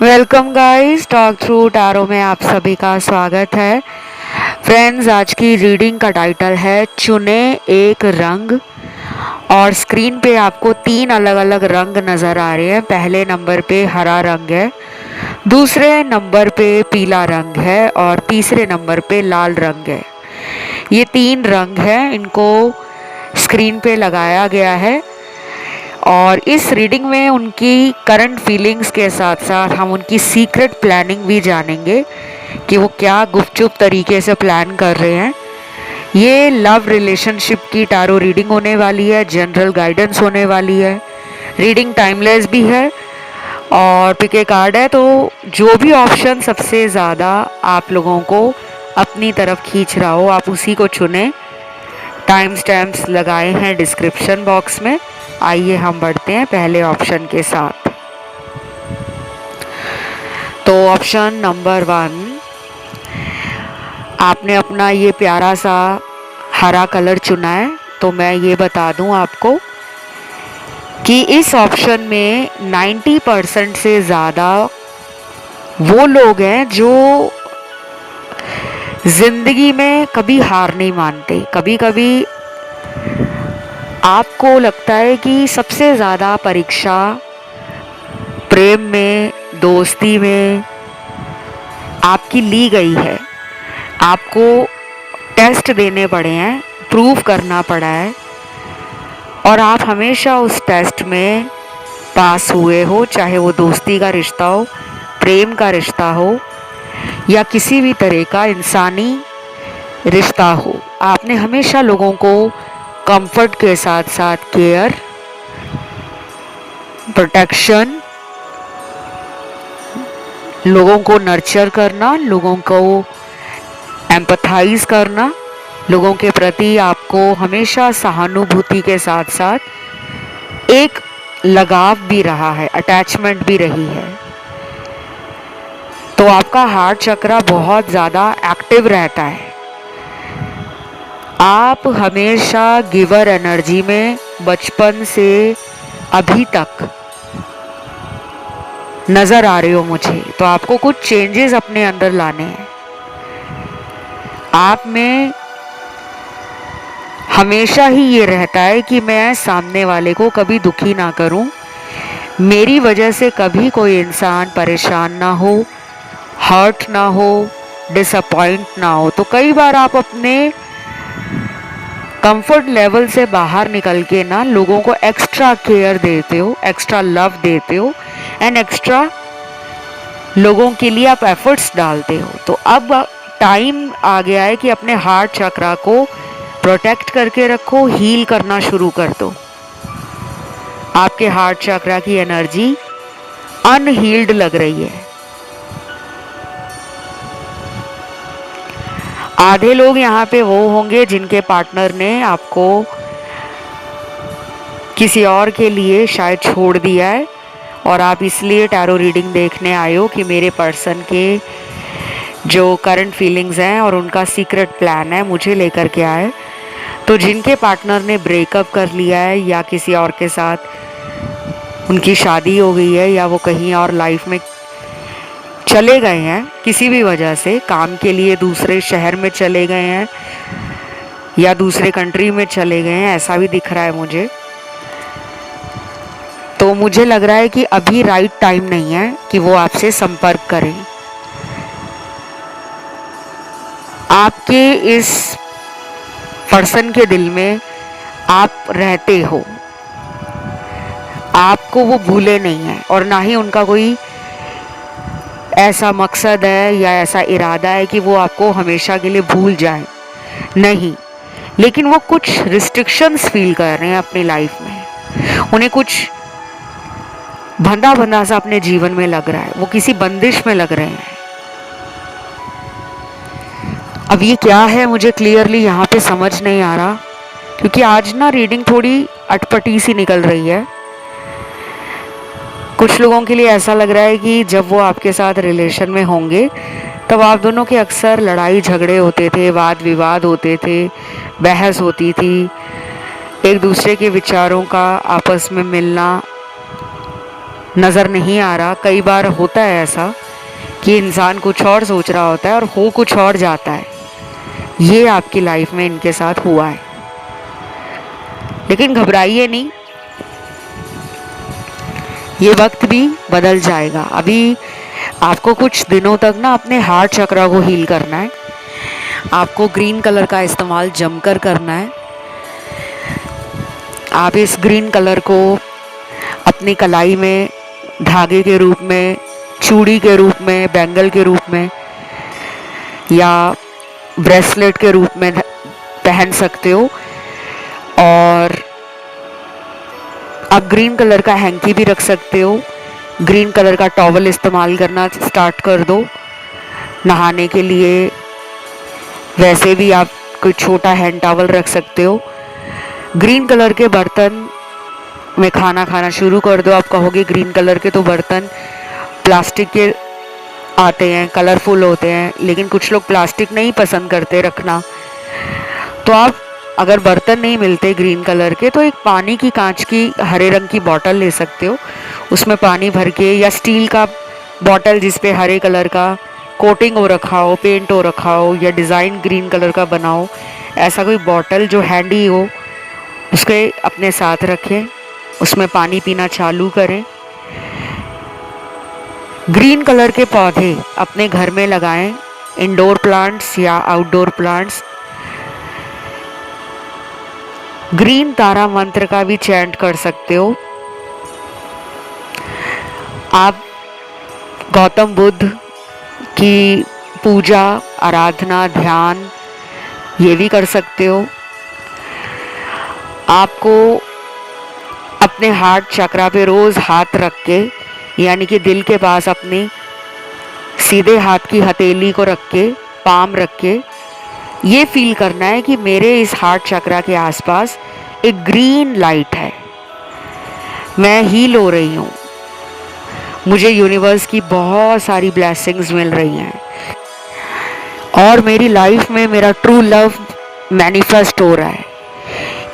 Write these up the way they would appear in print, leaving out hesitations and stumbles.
Welcome guys, talk through tarot में आप सभी का स्वागत है। फ्रेंड्स, आज की रीडिंग का टाइटल है चुने एक रंग। और स्क्रीन पे आपको 3 अलग अलग रंग नज़र आ रहे हैं। पहले नंबर पे हरा रंग है, दूसरे नंबर पे पीला रंग है और तीसरे नंबर पे लाल रंग है। ये 3 रंग हैं, इनको स्क्रीन पे लगाया गया है। और इस रीडिंग में उनकी करंट फीलिंग्स के साथ साथ हम उनकी सीक्रेट प्लानिंग भी जानेंगे कि वो क्या गुपचुप तरीके से प्लान कर रहे हैं। ये लव रिलेशनशिप की टारो रीडिंग होने वाली है, जनरल गाइडेंस होने वाली है। रीडिंग टाइमलेस भी है और पिके कार्ड है, तो जो भी ऑप्शन सबसे ज़्यादा आप लोगों को अपनी तरफ खींच रहा हो आप उसी को चुनें। टाइम स्टैम्प्स लगाए हैं डिस्क्रिप्शन बॉक्स में। आइए हम बढ़ते हैं पहले ऑप्शन के साथ। तो ऑप्शन नंबर 1, आपने अपना ये प्यारा सा हरा कलर चुना है। तो मैं ये बता दूं आपको कि इस ऑप्शन में 90% से ज़्यादा वो लोग हैं जो ज़िंदगी में कभी हार नहीं मानते। कभी कभी आपको लगता है कि सबसे ज़्यादा परीक्षा प्रेम में, दोस्ती में आपकी ली गई है। आपको टेस्ट देने पड़े हैं, प्रूव करना पड़ा है और आप हमेशा उस टेस्ट में पास हुए हो। चाहे वो दोस्ती का रिश्ता हो, प्रेम का रिश्ता हो या किसी भी तरह का इंसानी रिश्ता हो, आपने हमेशा लोगों को कंफर्ट के साथ साथ केयर, प्रोटेक्शन, लोगों को नर्चर करना, लोगों को एम्पथाइज करना, लोगों के प्रति आपको हमेशा सहानुभूति के साथ साथ एक लगाव भी रहा है, अटैचमेंट भी रही है। तो आपका हार्ट चक्रा बहुत ज़्यादा एक्टिव रहता है। आप हमेशा गिवर एनर्जी में बचपन से अभी तक नज़र आ रहे हो मुझे। तो आपको कुछ चेंजेस अपने अंदर लाने हैं। आप में हमेशा ही ये रहता है कि मैं सामने वाले को कभी दुखी ना करूं, मेरी वजह से कभी कोई इंसान परेशान ना हो, हर्ट ना हो, डिसअपॉइंट ना हो। तो कई बार आप अपने कंफर्ट लेवल से बाहर निकल के ना लोगों को एक्स्ट्रा केयर देते हो, एक्स्ट्रा लव देते हो एंड एक्स्ट्रा लोगों के लिए आप एफर्ट्स डालते हो। तो अब टाइम आ गया है कि अपने हार्ट चक्रा को प्रोटेक्ट करके रखो, हील करना शुरू कर दो। आपके हार्ट चक्रा की एनर्जी अनहील्ड लग रही है। आधे लोग यहाँ पे वो होंगे जिनके पार्टनर ने आपको किसी और के लिए शायद छोड़ दिया है और आप इसलिए टैरो रीडिंग देखने आए हो कि मेरे पर्सन के जो करंट फीलिंग्स हैं और उनका सीक्रेट प्लान है मुझे लेकर के आए। तो जिनके पार्टनर ने ब्रेकअप कर लिया है या किसी और के साथ उनकी शादी हो गई है या वो कहीं और लाइफ में चले गए हैं, किसी भी वजह से काम के लिए दूसरे शहर में चले गए हैं या दूसरे कंट्री में चले गए हैं, ऐसा भी दिख रहा है मुझे। तो मुझे लग रहा है कि अभी राइट टाइम नहीं है कि वो आपसे संपर्क करें। आपके इस पर्सन के दिल में आप रहते हो, आपको वो भूले नहीं है और ना ही उनका कोई ऐसा मकसद है या ऐसा इरादा है कि वो आपको हमेशा के लिए भूल जाए, नहीं। लेकिन वो कुछ रिस्ट्रिक्शंस फील कर रहे हैं अपनी लाइफ में। उन्हें कुछ बंधा बंधा सा अपने जीवन में लग रहा है, वो किसी बंदिश में लग रहे हैं। अब ये क्या है मुझे क्लियरली यहाँ पे समझ नहीं आ रहा, क्योंकि आज ना रीडिंग थोड़ी अटपटी सी निकल रही है। कुछ लोगों के लिए ऐसा लग रहा है कि जब वो आपके साथ रिलेशन में होंगे तब आप दोनों के अक्सर लड़ाई झगड़े होते थे, वाद विवाद होते थे, बहस होती थी, एक दूसरे के विचारों का आपस में मिलना नज़र नहीं आ रहा। कई बार होता है ऐसा कि इंसान कुछ और सोच रहा होता है और हो कुछ और जाता है। ये आपकी लाइफ में इनके साथ हुआ है, लेकिन घबराइए नहीं, ये वक्त भी बदल जाएगा। अभी आपको कुछ दिनों तक ना अपने हार्ट चक्र को हील करना है। आपको ग्रीन कलर का इस्तेमाल जमकर करना है। आप इस ग्रीन कलर को अपनी कलाई में धागे के रूप में, चूड़ी के रूप में, बैंगल के रूप में या ब्रेसलेट के रूप में पहन सकते हो। और आप ग्रीन कलर का हैंकी भी रख सकते हो। ग्रीन कलर का टॉवल इस्तेमाल करना स्टार्ट कर दो नहाने के लिए। वैसे भी आप कोई छोटा हैंड टॉवल रख सकते हो। ग्रीन कलर के बर्तन में खाना खाना शुरू कर दो। आप कहोगे ग्रीन कलर के तो बर्तन प्लास्टिक के आते हैं, कलरफुल होते हैं, लेकिन कुछ लोग प्लास्टिक नहीं पसंद करते रखना। तो आप अगर बर्तन नहीं मिलते ग्रीन कलर के तो एक पानी की कांच की हरे रंग की बोतल ले सकते हो। उसमें पानी भर के, या स्टील का बोतल जिस पे हरे कलर का कोटिंग हो रखा हो, पेंट हो रखा हो, या डिज़ाइन ग्रीन कलर का बना हो, ऐसा कोई बोतल जो हैंडी हो उसके अपने साथ रखें। उसमें पानी पीना चालू करें। ग्रीन कलर के पौधे अपने घर में लगाएं, इंडोर प्लांट्स या आउटडोर प्लांट्स। ग्रीन तारा मंत्र का भी चैंट कर सकते हो। आप गौतम बुद्ध की पूजा, आराधना, ध्यान ये भी कर सकते हो। आपको अपने हार्ट चक्रा पे रोज़ हाथ रख के, यानी कि दिल के पास अपने सीधे हाथ की हथेली को रख के, पाम रख के ये फील करना है कि मेरे इस हार्ट चक्रा के आसपास एक ग्रीन लाइट है। मैं हील हो रही हूँ। मुझे यूनिवर्स की बहुत सारी ब्लेसिंग्स मिल रही हैं और मेरी लाइफ में मेरा ट्रू लव मैनिफेस्ट हो रहा है।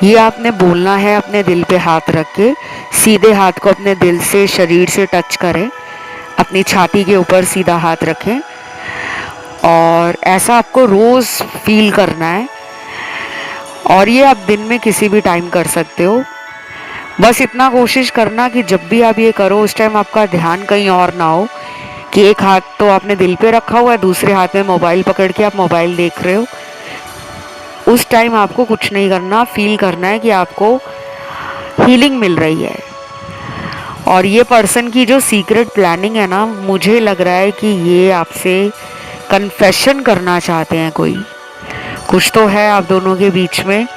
ये आपने बोलना है अपने दिल पे हाथ रख के। सीधे हाथ को अपने दिल से, शरीर से टच करें। अपनी छाती के ऊपर सीधा हाथ रखें और ऐसा आपको रोज़ फील करना है। और ये आप दिन में किसी भी टाइम कर सकते हो। बस इतना कोशिश करना कि जब भी आप ये करो उस टाइम आपका ध्यान कहीं और ना हो, कि एक हाथ तो आपने दिल पे रखा हुआ है, दूसरे हाथ में मोबाइल पकड़ के आप मोबाइल देख रहे हो। उस टाइम आपको कुछ नहीं करना, फील करना है कि आपको हीलिंग मिल रही है। और ये पर्सन की जो सीक्रेट प्लानिंग है ना, मुझे लग रहा है कि ये आपसे कन्फेशन करना चाहते हैं। कोई कुछ तो है आप दोनों के बीच में,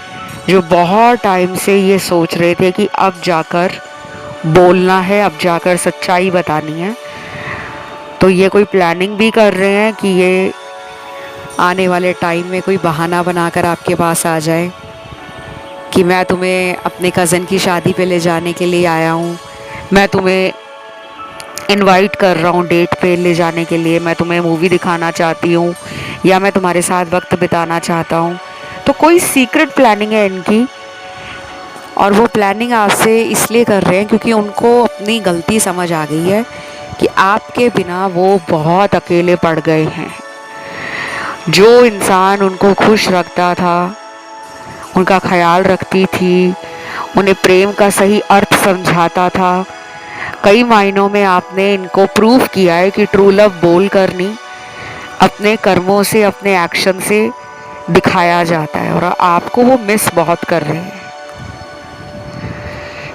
जो बहुत टाइम से ये सोच रहे थे कि अब जाकर बोलना है, अब जाकर सच्चाई बतानी है। तो ये कोई प्लानिंग भी कर रहे हैं कि ये आने वाले टाइम में कोई बहाना बनाकर आपके पास आ जाए कि मैं तुम्हें अपने कज़न की शादी पे ले जाने के लिए आया हूँ, मैं तुम्हें इनवाइट कर रहा हूँ डेट पे ले जाने के लिए, मैं तुम्हें मूवी दिखाना चाहती हूँ, या मैं तुम्हारे साथ वक्त बिताना चाहता हूँ। तो कोई सीक्रेट प्लानिंग है इनकी, और वो प्लानिंग आपसे इसलिए कर रहे हैं क्योंकि उनको अपनी गलती समझ आ गई है कि आपके बिना वो बहुत अकेले पड़ गए हैं। जो इंसान उनको खुश रखता था, उनका ख्याल रखती थी, उन्हें प्रेम का सही अर्थ समझाता था, कई मायनों में आपने इनको प्रूव किया है कि ट्रू लव बोल कर नहीं, अपने कर्मों से, अपने एक्शन से दिखाया जाता है। और आपको वो मिस बहुत कर रहे हैं,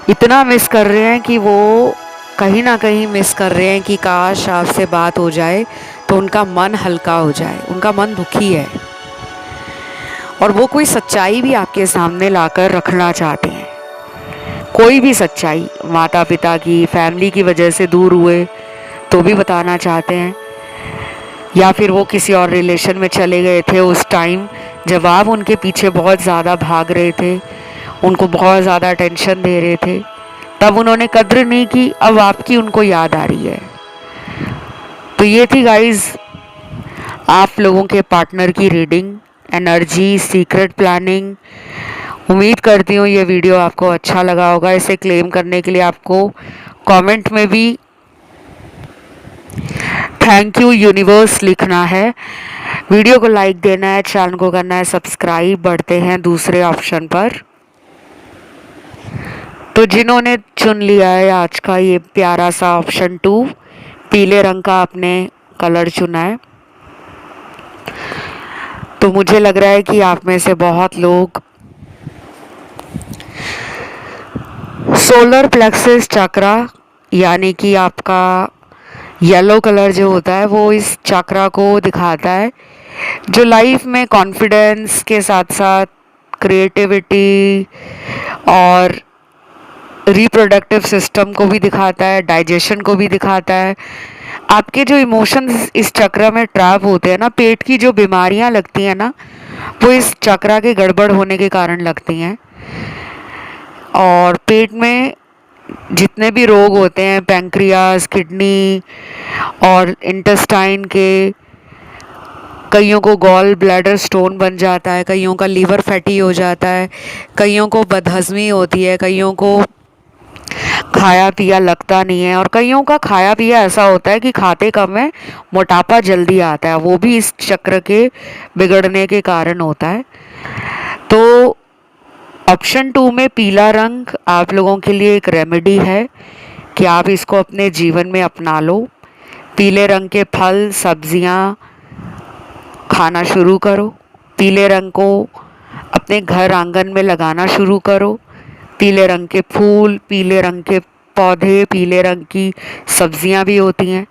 इतना मिस कर रहे हैं कि वो कहीं ना कहीं मिस कर रहे हैं कि काश आपसे बात हो जाए तो उनका मन हल्का हो जाए। उनका मन दुखी है और वो कोई सच्चाई भी आपके सामने लाकर रखना चाहते हैं। कोई भी सच्चाई, माता पिता की, फैमिली की वजह से दूर हुए तो भी बताना चाहते हैं, या फिर वो किसी और रिलेशन में चले गए थे उस टाइम जब आप उनके पीछे बहुत ज़्यादा भाग रहे थे, उनको बहुत ज़्यादा टेंशन दे रहे थे, तब उन्होंने कद्र नहीं की, अब आपकी उनको याद आ रही है। तो ये थी गाइस आप लोगों के पार्टनर की रीडिंग, एनर्जी, सीक्रेट प्लानिंग। उम्मीद करती हूँ ये वीडियो आपको अच्छा लगा होगा। इसे क्लेम करने के लिए आपको कमेंट में भी थैंक यू यूनिवर्स लिखना है। वीडियो को लाइक देना है, चैनल को करना है सब्सक्राइब। बढ़ते हैं दूसरे ऑप्शन पर। तो जिन्होंने चुन लिया है आज का ये प्यारा सा ऑप्शन 2, पीले रंग का आपने कलर चुना है, तो मुझे लग रहा है कि आप में से बहुत लोग सोलर प्लेक्सस चक्रा, यानी कि आपका येलो कलर जो होता है वो इस चक्रा को दिखाता है, जो लाइफ में कॉन्फिडेंस के साथ साथ क्रिएटिविटी और रिप्रोडक्टिव सिस्टम को भी दिखाता है, डाइजेशन को भी दिखाता है। आपके जो इमोशंस इस चक्र में ट्रैप होते हैं ना, पेट की जो बीमारियां लगती हैं ना, वो इस चक्र के गड़बड़ होने के कारण लगती हैं। और पेट में जितने भी रोग होते हैं, पैंक्रियास, किडनी और इंटेस्टाइन के, कईयों को गॉल ब्लैडर स्टोन बन जाता है, कईयों का लीवर फैटी हो जाता है, कईयों को बदहजमी होती है, कईयों को खाया पिया लगता नहीं है, और कईयों का खाया पिया ऐसा होता है कि खाते कम है, मोटापा जल्दी आता है। वो भी इस चक्र के बिगड़ने के कारण होता है। तो ऑप्शन 2 में पीला रंग आप लोगों के लिए एक रेमेडी है कि आप इसको अपने जीवन में अपना लो। पीले रंग के फल सब्जियां खाना शुरू करो। पीले रंग को अपने घर आंगन में लगाना शुरू करो। पीले रंग के फूल, पीले रंग के पौधे, पीले रंग की सब्जियां भी होती हैं।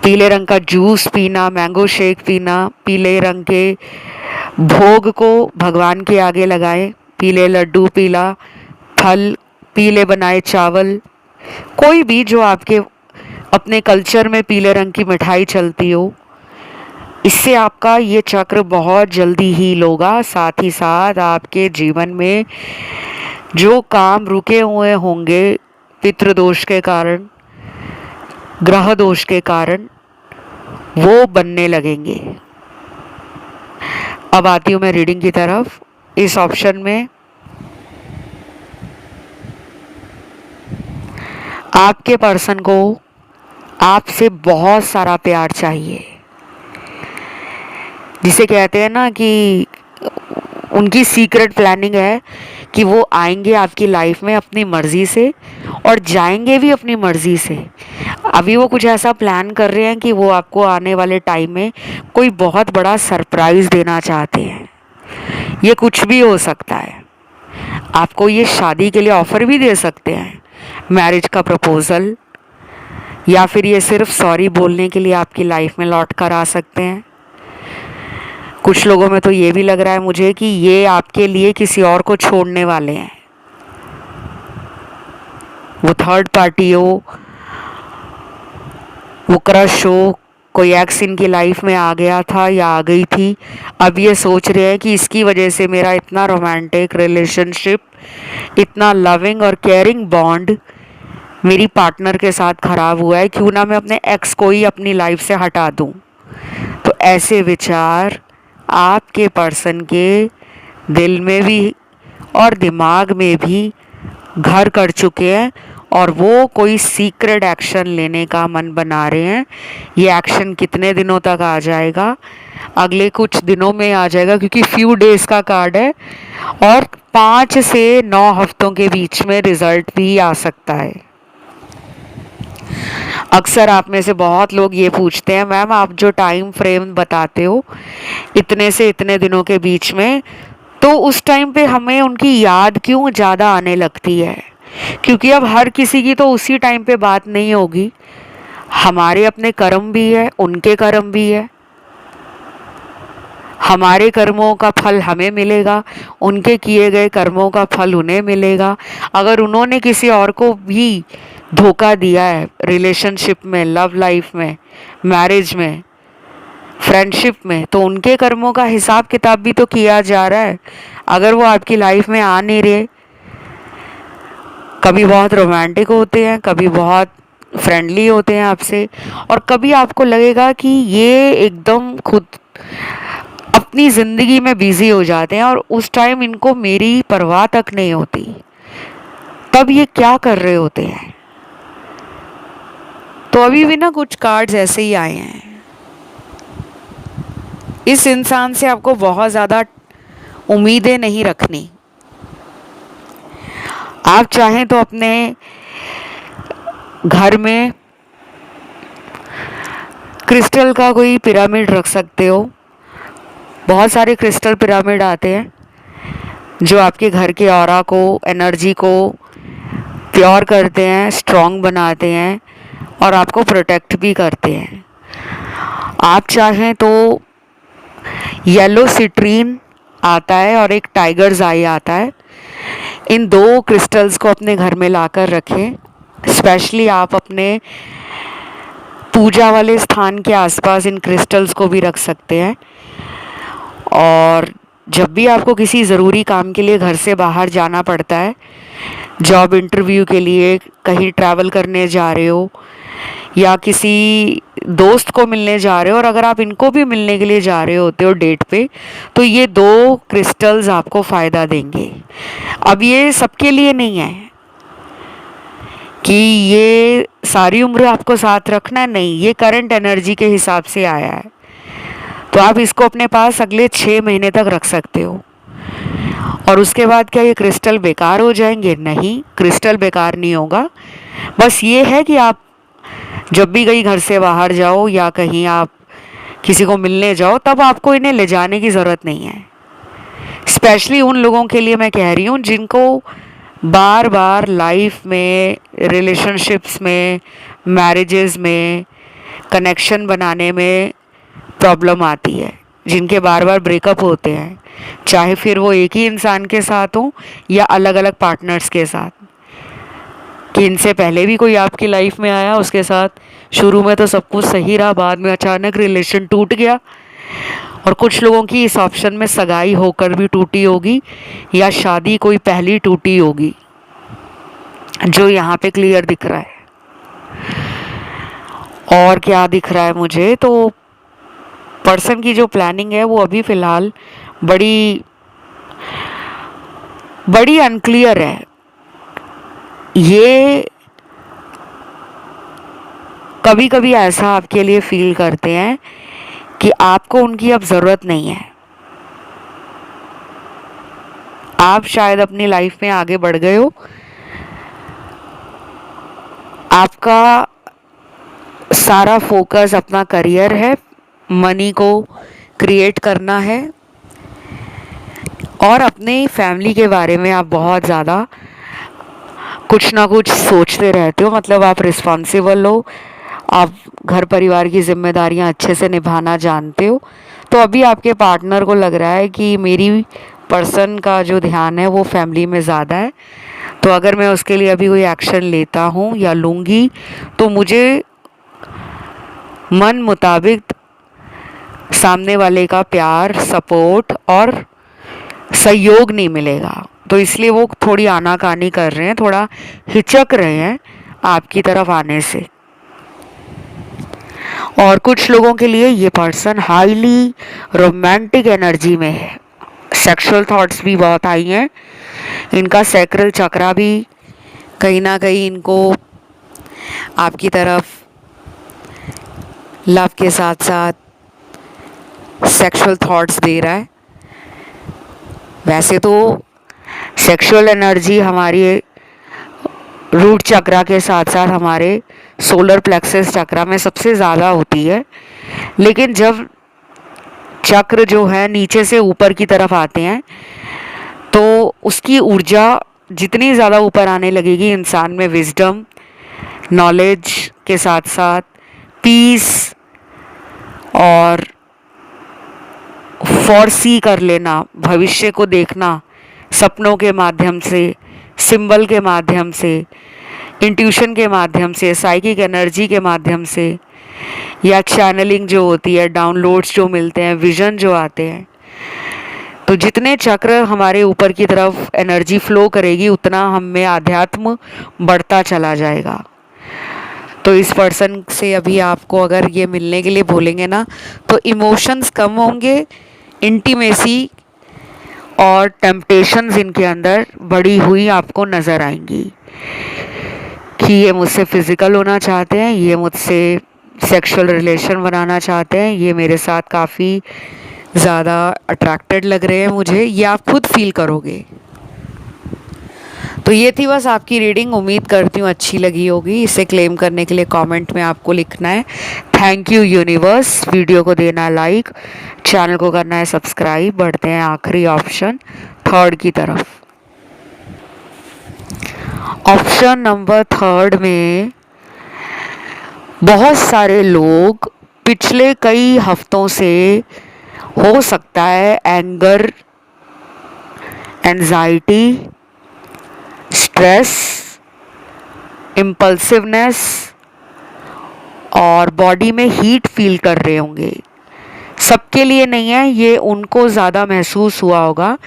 पीले रंग का जूस पीना, मैंगो शेक पीना, पीले रंग के भोग को भगवान के आगे लगाएं। पीले लड्डू, पीला फल, पीले बनाए चावल, कोई भी जो आपके अपने कल्चर में पीले रंग की मिठाई चलती हो, इससे आपका ये चक्र बहुत जल्दी हील होगा। साथ ही साथ आपके जीवन में जो काम रुके हुए होंगे पितृदोष के कारण, ग्रह दोष के कारण, वो बनने लगेंगे। अब आती हूँ मैं रीडिंग की तरफ। इस ऑप्शन में आपके पर्सन को आपसे बहुत सारा प्यार चाहिए, जिसे कहते हैं ना कि उनकी सीक्रेट प्लानिंग है कि वो आएंगे आपकी लाइफ में अपनी मर्जी से और जाएंगे भी अपनी मर्जी से। अभी वो कुछ ऐसा प्लान कर रहे हैं कि वो आपको आने वाले टाइम में कोई बहुत बड़ा सरप्राइज देना चाहते हैं। ये कुछ भी हो सकता है। आपको ये शादी के लिए ऑफर भी दे सकते हैं, मैरिज का प्रपोजल, या फिर ये सिर्फ सॉरी बोलने के लिए आपकी लाइफ में लौट कर आ सकते हैं। कुछ लोगों में तो ये भी लग रहा है मुझे कि ये आपके लिए किसी और को छोड़ने वाले हैं। वो थर्ड पार्टी हो, वो क्रश हो, कोई एक्स इनकी लाइफ में आ गया था या आ गई थी, अब ये सोच रहे हैं कि इसकी वजह से मेरा इतना रोमांटिक रिलेशनशिप, इतना लविंग और केयरिंग बॉन्ड मेरी पार्टनर के साथ खराब हुआ है, क्यों ना मैं अपने एक्स को ही अपनी लाइफ से हटा दूं। तो ऐसे विचार आपके पर्सन के दिल में भी और दिमाग में भी घर कर चुके हैं, और वो कोई सीक्रेट एक्शन लेने का मन बना रहे हैं। ये एक्शन कितने दिनों तक आ जाएगा? अगले कुछ दिनों में आ जाएगा, क्योंकि फ्यू डेज का कार्ड है, और 5 से 9 हफ्तों के बीच में रिजल्ट भी आ सकता है। अक्सर आप में से बहुत लोग ये पूछते हैं, मैम आप जो टाइम फ्रेम बताते हो इतने से इतने दिनों के बीच में, तो उस टाइम पे हमें उनकी याद क्यों ज़्यादा आने लगती है? क्योंकि अब हर किसी की तो उसी टाइम पे बात नहीं होगी। हमारे अपने कर्म भी है, उनके कर्म भी है। हमारे कर्मों का फल हमें मिलेगा, उनके किए गए कर्मों का फल उन्हें मिलेगा। अगर उन्होंने किसी और को भी धोखा दिया है रिलेशनशिप में, लव लाइफ में, मैरिज में, फ्रेंडशिप में, तो उनके कर्मों का हिसाब किताब भी तो किया जा रहा है। अगर वो आपकी लाइफ में आ नहीं रहे, कभी बहुत रोमांटिक होते हैं, कभी बहुत फ्रेंडली होते हैं आपसे, और कभी आपको लगेगा कि ये एकदम खुद अपनी ज़िंदगी में बिजी हो जाते हैं और उस टाइम इनको मेरी परवाह तक नहीं होती। तब ये क्या कर रहे होते हैं? तो अभी भी ना कुछ कार्ड्स ऐसे ही आए हैं। इस इंसान से आपको बहुत ज़्यादा उम्मीदें नहीं रखनी। आप चाहें तो अपने घर में क्रिस्टल का कोई पिरामिड रख सकते हो। बहुत सारे क्रिस्टल पिरामिड आते हैं जो आपके घर के ऑरा को, एनर्जी को प्योर करते हैं, स्ट्रॉन्ग बनाते हैं और आपको प्रोटेक्ट भी करते हैं। आप चाहें तो येलो सिट्रीन आता है और एक टाइगर्स आई आता है, इन दो क्रिस्टल्स को अपने घर में लाकर रखें। स्पेशली आप अपने पूजा वाले स्थान के आसपास इन क्रिस्टल्स को भी रख सकते हैं। और जब भी आपको किसी ज़रूरी काम के लिए घर से बाहर जाना पड़ता है, जॉब इंटरव्यू के लिए, कहीं ट्रैवल करने जा रहे हो या किसी दोस्त को मिलने जा रहे हो, और अगर आप इनको भी मिलने के लिए जा रहे होते हो डेट पे, तो ये दो क्रिस्टल्स आपको फ़ायदा देंगे। अब ये सबके लिए नहीं है कि ये सारी उम्र आपको साथ रखना है, नहीं, ये करंट एनर्जी के हिसाब से आया है। तो आप इसको अपने पास अगले 6 महीने तक रख सकते हो। और उसके बाद क्या ये क्रिस्टल बेकार हो जाएंगे? नहीं, क्रिस्टल बेकार नहीं होगा। बस ये है कि आप जब भी कहीं घर से बाहर जाओ या कहीं आप किसी को मिलने जाओ, तब आपको इन्हें ले जाने की ज़रूरत नहीं है। स्पेशली उन लोगों के लिए मैं कह रही हूँ जिनको बार बार लाइफ में, रिलेशनशिप्स में, मैरिजेस में, कनेक्शन बनाने में प्रॉब्लम आती है, जिनके बार बार ब्रेकअप होते हैं, चाहे फिर वो एक ही इंसान के साथ हो या अलग अलग पार्टनर्स के साथ। कि इनसे पहले भी कोई आपकी लाइफ में आया, उसके साथ शुरू में तो सब कुछ सही रहा, बाद में अचानक रिलेशन टूट गया। और कुछ लोगों की इस ऑप्शन में सगाई होकर भी टूटी होगी या शादी कोई पहली टूटी होगी, जो यहाँ पे क्लियर दिख रहा है। और क्या दिख रहा है मुझे, तो पर्सन की जो प्लानिंग है वो अभी फ़िलहाल बड़ी बड़ी अनक्लियर है। ये कभी कभी ऐसा आपके लिए फील करते हैं कि आपको उनकी अब ज़रूरत नहीं है। आप शायद अपनी लाइफ में आगे बढ़ गए हो, आपका सारा फोकस अपना करियर है, मनी को क्रिएट करना है, और अपने फैमिली के बारे में आप बहुत ज़्यादा कुछ ना कुछ सोचते रहते हो। मतलब आप रिस्पॉन्सिबल हो, आप घर परिवार की जिम्मेदारियां अच्छे से निभाना जानते हो। तो अभी आपके पार्टनर को लग रहा है कि मेरी पर्सन का जो ध्यान है वो फैमिली में ज़्यादा है, तो अगर मैं उसके लिए अभी कोई एक्शन लेता हूँ या लूँगी तो मुझे मन मुताबिक सामने वाले का प्यार, सपोर्ट और सहयोग नहीं मिलेगा। तो इसलिए वो थोड़ी आनाकानी कर रहे हैं, थोड़ा हिचक रहे हैं आपकी तरफ आने से। और कुछ लोगों के लिए ये पर्सन हाईली रोमांटिक एनर्जी में है, सेक्सुअल थॉट्स भी बहुत आई हैं, इनका सैक्रल चक्रा भी कहीं ना कहीं इनको आपकी तरफ लव के साथ साथ सेक्सुअल थॉट्स दे रहा है। वैसे तो सेक्सुअल एनर्जी हमारी रूट चक्रा के साथ साथ हमारे सोलर प्लेक्सस चक्रा में सबसे ज़्यादा होती है, लेकिन जब चक्र जो है नीचे से ऊपर की तरफ आते हैं तो उसकी ऊर्जा जितनी ज़्यादा ऊपर आने लगेगी, इंसान में विजडम, नॉलेज के साथ साथ पीस और फॉरसी कर लेना, भविष्य को देखना सपनों के माध्यम से, सिंबल के माध्यम से, इंट्यूशन के माध्यम से, साइकिक एनर्जी के माध्यम से, या चैनलिंग जो होती है, डाउनलोड्स जो मिलते हैं, विजन जो आते हैं। तो जितने चक्र हमारे ऊपर की तरफ एनर्जी फ्लो करेगी, उतना हम में आध्यात्म बढ़ता चला जाएगा। तो इस पर्सन से अभी आपको अगर ये मिलने के लिए बोलेंगे ना, तो इमोशंस कम होंगे, इंटीमेसी और टेम्पटेशंस इनके अंदर बढ़ी हुई आपको नज़र आएंगी। कि ये मुझसे फिज़िकल होना चाहते हैं, ये मुझसे सेक्सुअल रिलेशन बनाना चाहते हैं, ये मेरे साथ काफ़ी ज़्यादा अट्रैक्टेड लग रहे हैं मुझे, ये आप खुद फील करोगे। तो ये थी बस आपकी रीडिंग। उम्मीद करती हूँ अच्छी लगी होगी। इसे क्लेम करने के लिए कमेंट में आपको लिखना है थैंक यू यूनिवर्स, वीडियो को देना लाइक, चैनल को करना है सब्सक्राइब। बढ़ते हैं आखिरी ऑप्शन थर्ड की तरफ। ऑप्शन नंबर थर्ड में बहुत सारे लोग पिछले कई हफ्तों से, हो सकता है एंगर, एंजाइटी, स्ट्रेस, इम्पल्सिवनेस और बॉडी में हीट फील कर रहे होंगे। सबके लिए नहीं है, ये उनको ज़्यादा महसूस हुआ होगा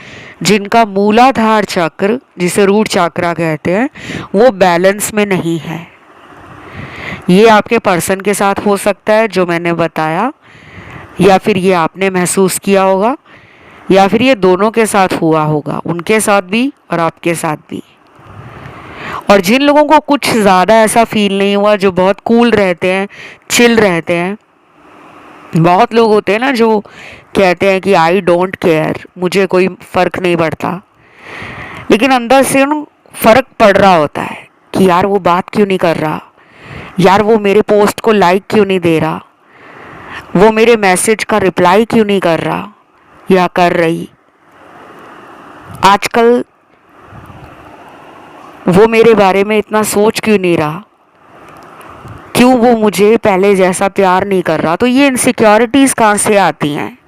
जिनका मूलाधार चक्र, जिसे रूट चक्रा कहते हैं, वो बैलेंस में नहीं है। ये आपके पर्सन के साथ हो सकता है जो मैंने बताया, या फिर ये आपने महसूस किया होगा, या फिर ये दोनों के साथ हुआ होगा, उनके साथ भी और आपके साथ भी। और जिन लोगों को कुछ ज़्यादा ऐसा फील नहीं हुआ, जो बहुत कूल रहते हैं, चिल रहते हैं, बहुत लोग होते हैं ना जो कहते हैं कि आई डोंट केयर, मुझे कोई फ़र्क नहीं पड़ता, लेकिन अंदर से उन फ़र्क पड़ रहा होता है कि यार वो बात क्यों नहीं कर रहा, यार वो मेरे पोस्ट को लाइक क्यों नहीं दे रहा, वो मेरे मैसेज का रिप्लाई क्यों नहीं कर रहा या कर रही, आजकल वो मेरे बारे में इतना सोच क्यों नहीं रहा, क्यों वो मुझे पहले जैसा प्यार नहीं कर रहा। तो ये इनसिक्योरिटीज़ कहाँ से आती हैं?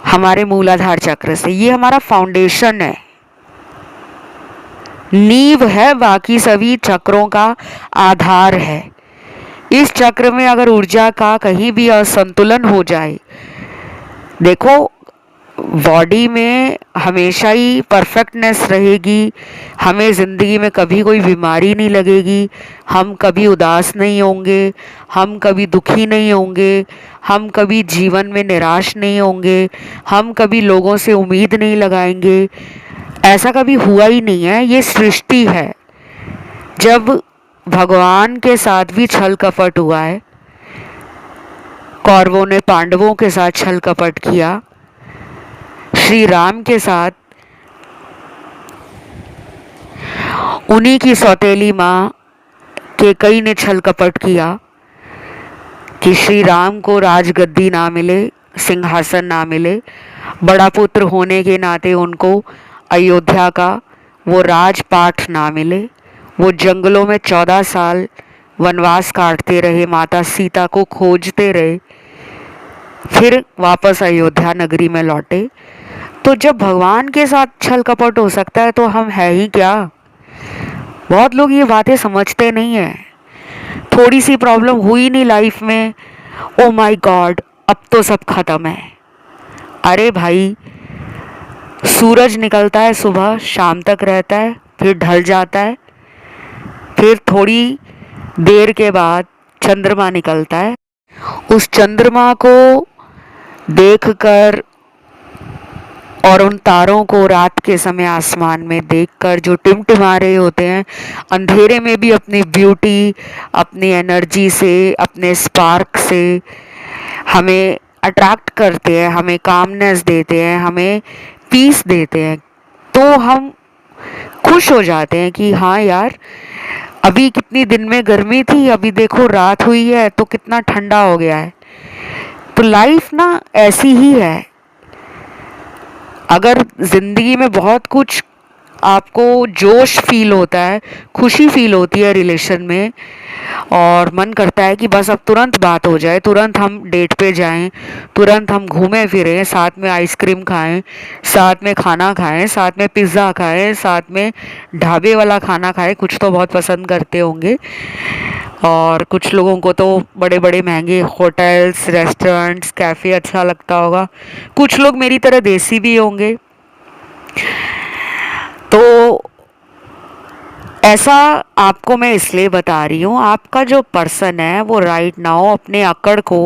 हमारे मूलाधार चक्र से। ये हमारा फाउंडेशन है, नींव है, बाकी सभी चक्रों का आधार है। इस चक्र में अगर ऊर्जा का कहीं भी असंतुलन हो जाए, देखो बॉडी में हमेशा ही परफेक्टनेस रहेगी, हमें ज़िंदगी में कभी कोई बीमारी नहीं लगेगी, हम कभी उदास नहीं होंगे, हम कभी दुखी नहीं होंगे, हम कभी जीवन में निराश नहीं होंगे, हम कभी लोगों से उम्मीद नहीं लगाएंगे। ऐसा कभी हुआ ही नहीं है, ये सृष्टि है। जब भगवान के साथ भी छल कपट हुआ है, कौरवों ने पांडवों के साथ छल कपट किया, श्री राम के साथ उन्हीं की सौतेली माँ कैकेयी ने छल कपट किया कि श्री राम को राजगद्दी ना मिले, सिंहासन ना मिले, बड़ा पुत्र होने के नाते उनको अयोध्या का वो राजपाट ना मिले, वो जंगलों में 14 साल वनवास काटते रहे, माता सीता को खोजते रहे, फिर वापस अयोध्या नगरी में लौटे। तो जब भगवान के साथ छल कपट हो सकता है तो हम है ही क्या? बहुत लोग ये बातें समझते नहीं हैं। थोड़ी सी प्रॉब्लम हुई नहीं लाइफ में, ओ माय गॉड अब तो सब खत्म है। अरे भाई, सूरज निकलता है सुबह, शाम तक रहता है, फिर ढल जाता है, फिर थोड़ी देर के बाद चंद्रमा निकलता है। उस चंद्रमा को देखकर और उन तारों को रात के समय आसमान में देखकर जो टिमटिमा रहे होते हैं, अंधेरे में भी अपनी ब्यूटी, अपनी एनर्जी से, अपने स्पार्क से हमें अट्रैक्ट करते हैं, हमें कामनेस देते हैं, हमें पीस देते हैं, तो हम खुश हो जाते हैं कि हाँ यार, अभी कितनी दिन में गर्मी थी, अभी देखो रात हुई है तो कितना ठंडा हो गया है। तो लाइफ ना ऐसी ही है। अगर ज़िंदगी में बहुत कुछ आपको जोश फील होता है, खुशी फील होती है रिलेशन में, और मन करता है कि बस अब तुरंत बात हो जाए, तुरंत हम डेट पे जाएं, तुरंत हम घूमें फिरें, साथ में आइसक्रीम खाएं, साथ में खाना खाएं, साथ में पिज़्ज़ा खाएं, साथ में ढाबे वाला खाना खाएं। कुछ तो बहुत पसंद करते होंगे, और कुछ लोगों को तो बड़े बड़े महंगे होटल्स, रेस्टोरेंट्स, कैफ़े अच्छा लगता होगा। कुछ लोग मेरी तरह देसी भी होंगे। तो ऐसा आपको मैं इसलिए बता रही हूँ, आपका जो पर्सन है वो राइट नाउ अपने अकड़ को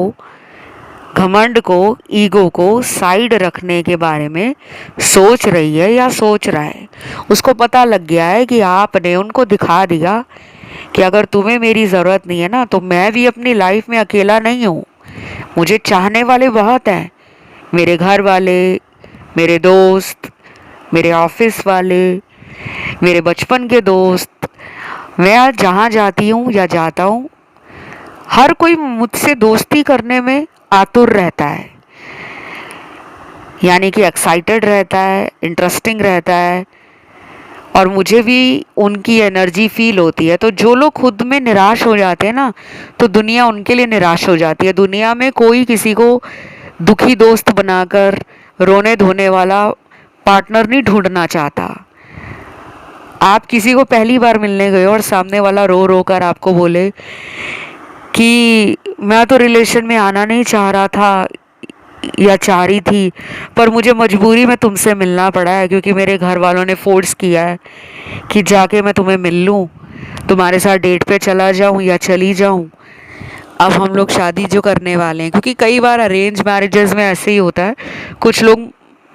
घमंड को, ईगो को साइड रखने के बारे में सोच रही है या सोच रहा है। उसको पता लग गया है कि आपने उनको दिखा दिया कि अगर तुम्हें मेरी ज़रूरत नहीं है ना, तो मैं भी अपनी लाइफ में अकेला नहीं हूँ। मुझे चाहने वाले बहुत हैं, मेरे घर वाले, मेरे दोस्त, मेरे ऑफिस वाले, मेरे बचपन के दोस्त। मैं आज जहाँ जाती हूँ या जाता हूँ, हर कोई मुझसे दोस्ती करने में आतुर रहता है, यानी कि एक्साइटेड रहता है, इंटरेस्टिंग रहता है, और मुझे भी उनकी एनर्जी फील होती है। तो जो लोग खुद में निराश हो जाते हैं ना, तो दुनिया उनके लिए निराश हो जाती है। दुनिया में कोई किसी को दुखी दोस्त बनाकर रोने धोने वाला पार्टनर नहीं ढूंढना चाहता। आप किसी को पहली बार मिलने गए और सामने वाला रो रो कर आपको बोले कि मैं तो रिलेशन में आना नहीं चाह रहा था या चाह रही थी, पर मुझे मजबूरी में तुमसे मिलना पड़ा है, क्योंकि मेरे घर वालों ने फोर्स किया है कि जाके मैं तुम्हें मिल लूँ, तुम्हारे साथ डेट पे चला जाऊँ या चली जाऊँ। अब हम लोग शादी जो करने वाले हैं, क्योंकि कई बार अरेंज मैरिजेस में ऐसे ही होता है, कुछ लोग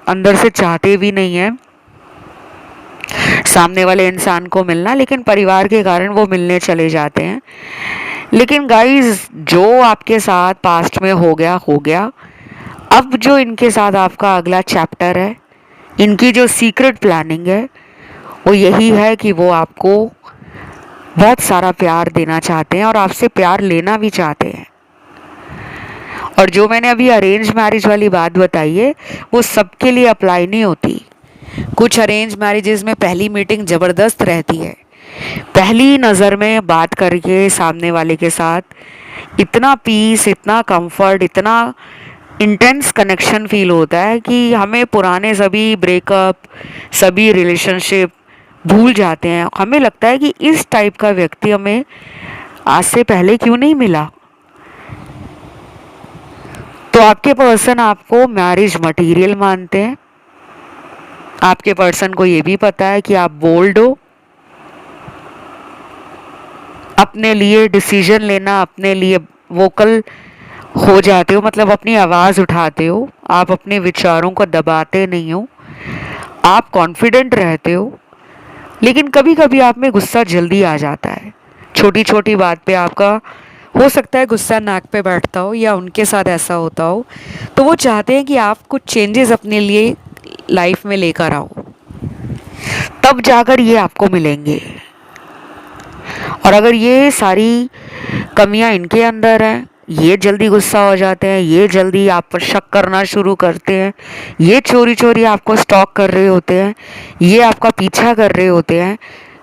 अंदर से चाहते भी नहीं हैं सामने वाले इंसान को मिलना, लेकिन परिवार के कारण वो मिलने चले जाते हैं। लेकिन गाइस, जो आपके साथ पास्ट में हो गया हो गया। अब जो इनके साथ आपका अगला चैप्टर है, इनकी जो सीक्रेट प्लानिंग है, वो यही है कि वो आपको बहुत सारा प्यार देना चाहते हैं और आपसे प्यार लेना भी चाहते हैं। और जो मैंने अभी अरेंज मैरिज वाली बात बताई है, वो सबके लिए अप्लाई नहीं होती। कुछ अरेंज मैरिजेस में पहली मीटिंग ज़बरदस्त रहती है, पहली नज़र में बात करके सामने वाले के साथ इतना पीस, इतना कंफर्ट, इतना इंटेंस कनेक्शन फील होता है कि हमें पुराने सभी ब्रेकअप, सभी रिलेशनशिप भूल जाते हैं। हमें लगता है कि इस टाइप का व्यक्ति हमें आज से पहले क्यों नहीं मिला। तो आपके पर्सन आपको मैरिज मटेरियल मानते हैं। आपके पर्सन को ये भी पता है कि आप बोल्ड हो, अपने लिए डिसीजन लेना, अपने लिए वोकल हो जाते हो, मतलब अपनी आवाज़ उठाते हो, आप अपने विचारों को दबाते नहीं हो, आप कॉन्फिडेंट रहते हो। लेकिन कभी कभी आप में गुस्सा जल्दी आ जाता है, छोटी छोटी बात पे आपका हो सकता है गुस्सा नाक पे बैठता हो, या उनके साथ ऐसा होता हो। तो वो चाहते हैं कि आप कुछ चेंजेस अपने लिए लाइफ में लेकर आओ, तब जाकर ये आपको मिलेंगे। और अगर ये सारी कमियां इनके अंदर हैं, ये जल्दी गुस्सा हो जाते हैं, ये जल्दी आप पर शक करना शुरू करते हैं, ये चोरी चोरी आपको स्टॉक कर रहे होते हैं, ये आपका पीछा कर रहे होते हैं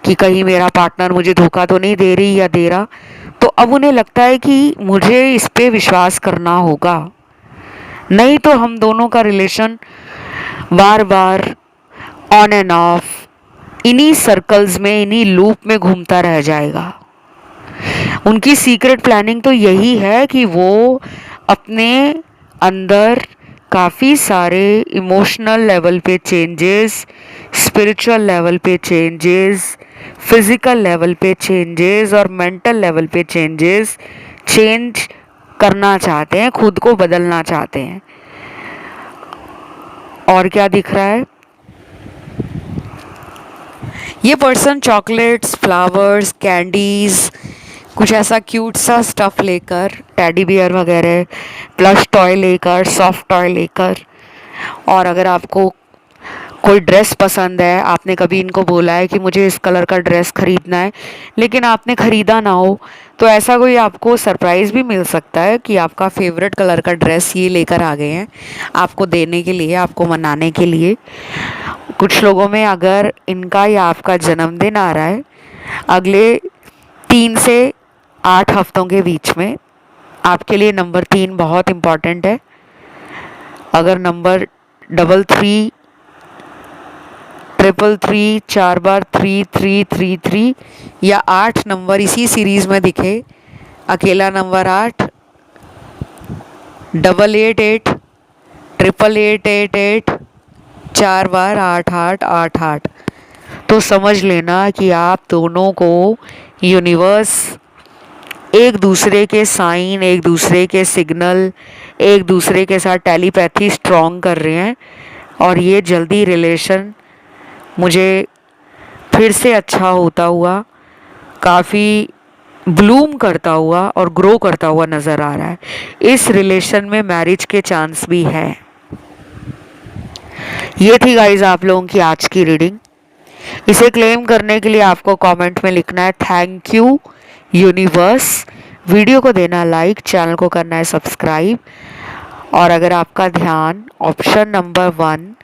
कि कहीं मेरा पार्टनर मुझे धोखा तो नहीं दे रही या दे रहा। तो अब उन्हें लगता है कि मुझे इस पे विश्वास करना होगा, नहीं तो हम दोनों का relation bar bar on end of इन्हीं सर्कल्स में, इन्हीं लूप में घूमता रह जाएगा। उनकी सीक्रेट प्लानिंग तो यही है कि वो अपने अंदर काफ़ी सारे इमोशनल लेवल पे चेंजेस, स्पिरिचुअल लेवल पे चेंजेस, फिजिकल लेवल पे चेंजेस और मेंटल लेवल पे चेंज करना चाहते हैं, खुद को बदलना चाहते हैं। और क्या दिख रहा है? ये पर्सन चॉकलेट्स, फ्लावर्स, कैंडीज, कुछ ऐसा क्यूट सा स्टफ लेकर, टेडी बियर वगैरह, प्लस टॉय लेकर, सॉफ्ट टॉय लेकर, और अगर आपको कोई ड्रेस पसंद है, आपने कभी इनको बोला है कि मुझे इस कलर का ड्रेस खरीदना है, लेकिन आपने ख़रीदा ना हो, तो ऐसा कोई आपको सरप्राइज़ भी मिल सकता है कि आपका फेवरेट कलर का ड्रेस ये लेकर आ गए हैं आपको देने के लिए, आपको मनाने के लिए। कुछ लोगों में अगर इनका या आपका जन्मदिन आ रहा है अगले 3 से 8 हफ्तों के बीच में, आपके लिए नंबर 3 बहुत इम्पॉर्टेंट है। अगर नंबर 33 333 4 बार 3333 या 8 नंबर इसी सीरीज़ में दिखे, अकेला नंबर 8 888 888 4 बार 8888, तो समझ लेना कि आप दोनों को यूनिवर्स एक दूसरे के साइन, एक दूसरे के सिग्नल, एक दूसरे के साथ टेलीपैथी स्ट्रॉन्ग कर रहे हैं। और ये जल्दी रिलेशन मुझे फिर से अच्छा होता हुआ, काफ़ी ब्लूम करता हुआ और ग्रो करता हुआ नज़र आ रहा है। इस रिलेशन में मैरिज के चांस भी है। ये थी गाइज आप लोगों की आज की रीडिंग। इसे क्लेम करने के लिए आपको कमेंट में लिखना है थैंक यू यूनिवर्स, वीडियो को देना लाइक, चैनल को करना है सब्सक्राइब। और अगर आपका ध्यान ऑप्शन नंबर 1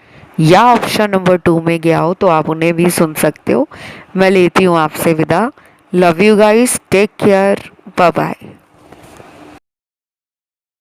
या ऑप्शन नंबर 2 में गया हो तो आप उन्हें भी सुन सकते हो। मैं लेती हूँ आपसे विदा। Love you guys, take care, bye bye.